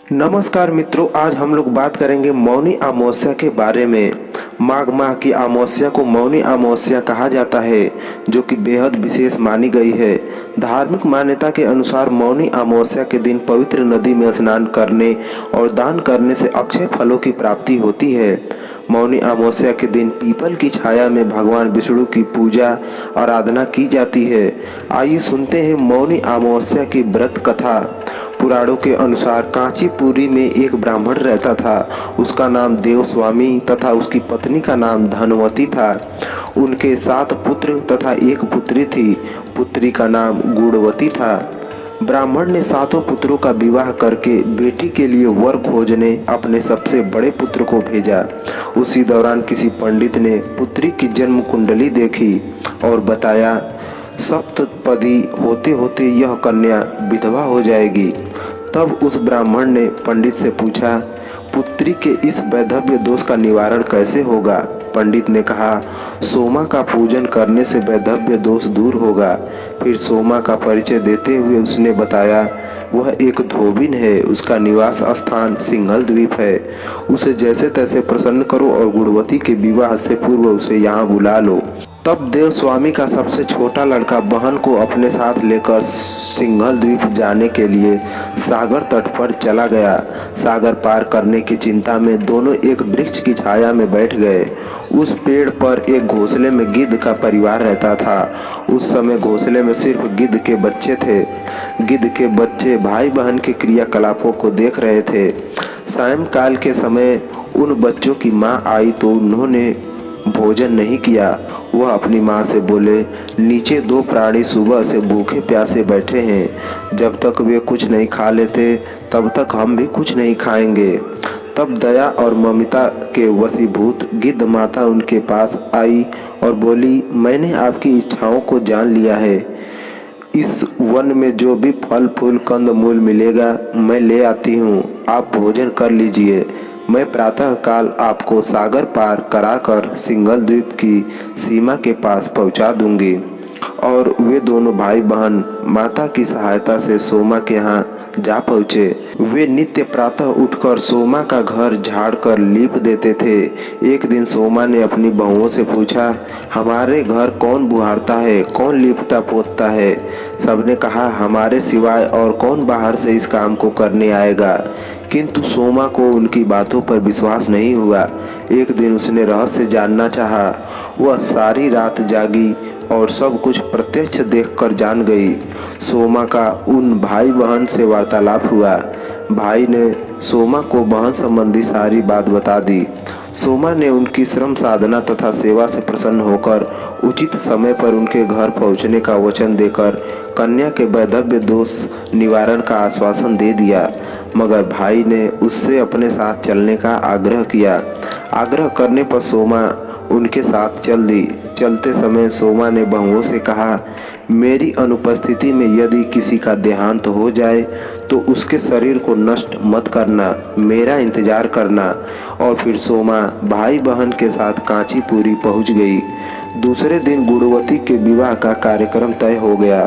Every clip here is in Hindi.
नमस्कार मित्रों, आज हम लोग बात करेंगे मौनी अमावस्या के बारे में। माघ माह की अमावस्या को मौनी अमावस्या कहा जाता है, जो कि बेहद विशेष मानी गई है। धार्मिक मान्यता के अनुसार मौनी अमावस्या के दिन पवित्र नदी में स्नान करने और दान करने से अक्षय फलों की प्राप्ति होती है। मौनी अमावस्या के दिन पीपल की छाया में भगवान विष्णु की पूजा आराधना की जाती है। आइए सुनते हैं मौनी अमावस्या की व्रत कथा। पुराणों के अनुसार कांचीपुरी में एक ब्राह्मण रहता था। उसका नाम देवस्वामी तथा उसकी पत्नी का नाम धनवती था। उनके 7 पुत्र तथा एक पुत्री थी। पुत्री का नाम गुणवती था। ब्राह्मण ने 7 पुत्रों का विवाह करके बेटी के लिए वर खोजने अपने सबसे बड़े पुत्र को भेजा। उसी दौरान किसी पंडित ने पुत्री की जन्म कुंडली देखी और बताया, सप्तपदी होते होते यह कन्या विधवा हो जाएगी। तब उस ब्राह्मण ने पंडित से पूछा, पुत्री के इस वैधव्य दोष का निवारण कैसे होगा? पंडित ने कहा, सोमा का पूजन करने से वैधव्य दोष दूर होगा। फिर सोमा का परिचय देते हुए उसने बताया, वह एक धोबिन है। उसका निवास स्थान सिंघल द्वीप है। उसे जैसे तैसे प्रसन्न करो और गुणवती के विवाह से पूर्व उसे यहाँ बुला लो। तब देवस्वामी का सबसे छोटा लड़का बहन को अपने साथ लेकर सिंघल द्वीप जाने के लिए सागर तट पर चला गया। सागर पार करने की चिंता में दोनों एक वृक्ष की छाया में बैठ गए। उस पेड़ पर एक घोंसले में गिद्ध का परिवार रहता था। उस समय घोंसले में सिर्फ गिद्ध के बच्चे थे। गिद्ध के बच्चे भाई बहन के क्रियाकलापों को देख रहे थे। सायंकाल के समय उन बच्चों की माँ आई तो उन्होंने भोजन नहीं किया। वह अपनी माँ से बोले, नीचे 2 प्राणी सुबह से भूखे प्यासे बैठे हैं। जब तक वे कुछ नहीं खा लेते तब तक हम भी कुछ नहीं खाएंगे। तब दया और ममता के वशीभूत गिद्ध माता उनके पास आई और बोली, मैंने आपकी इच्छाओं को जान लिया है। इस वन में जो भी फल फूल कंद मूल मिलेगा मैं ले आती हूँ। आप भोजन कर लीजिए। मैं प्रातः काल आपको सागर पार कराकर सिंघल द्वीप की सीमा के पास पहुंचा दूंगी। और वे दोनों भाई बहन माता की सहायता से सोमा के यहाँ जा पहुँचे। वे नित्य प्रातः उठकर सोमा का घर झाड़ कर लीप देते थे। एक दिन सोमा ने अपनी बहुओं से पूछा, हमारे घर कौन बुहारता है, कौन लीपता पोतता है? सबने कहा, हमारे सिवाय और कौन बाहर से इस काम को करने आएगा? किंतु सोमा को उनकी बातों पर विश्वास नहीं हुआ। एक दिन उसने रहस्य जानना चाहा। वह सारी रात जागी और सब कुछ प्रत्यक्ष देखकर जान गई। सोमा का उन भाई बहन से वार्तालाप हुआ। भाई ने सोमा को बहन संबंधी सारी बात बता दी। सोमा ने उनकी श्रम साधना तथा सेवा से प्रसन्न होकर उचित समय पर उनके घर पहुंचने का वचन देकर कन्या के वैधव्य दोष निवारण का आश्वासन दे दिया। मगर भाई ने उससे अपने साथ चलने का आग्रह किया। आग्रह करने पर सोमा उनके साथ चल दी। चलते समय सोमा ने बहुओं से कहा, मेरी अनुपस्थिति में यदि किसी का देहांत हो जाए तो उसके शरीर को नष्ट मत करना, मेरा इंतजार करना। और फिर सोमा भाई बहन के साथ कांचीपुरी पहुंच गई। दूसरे दिन गुणवती के विवाह का कार्यक्रम तय हो गया।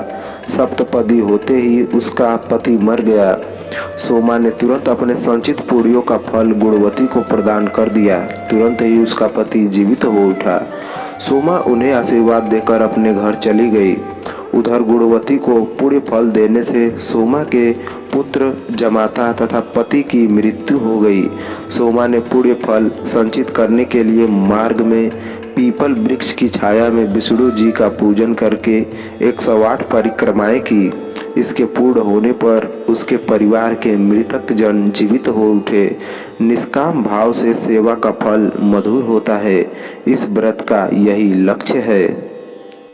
सप्तपदी होते ही उसका पति मर गया। सोमा ने तुरंत अपने संचित पूड़ियों का फल गुणवती को प्रदान कर दिया। तुरंत ही उसका पति जीवित हो उठा। सोमा उन्हें आशीर्वाद देकर अपने घर चली गई। उधर गुणवती को पुण्य फल देने से सोमा के पुत्र जमाता तथा पति की मृत्यु हो गई। सोमा ने पुण्य फल संचित करने के लिए मार्ग में पीपल वृक्ष की छाया में विष्णु जी का पूजन करके 108 परिक्रमाएं की। इसके पूर्ण होने पर उसके परिवार के मृतक जन जीवित हो उठे। निष्काम भाव से सेवा का फल मधुर होता है। इस व्रत का यही लक्ष्य है।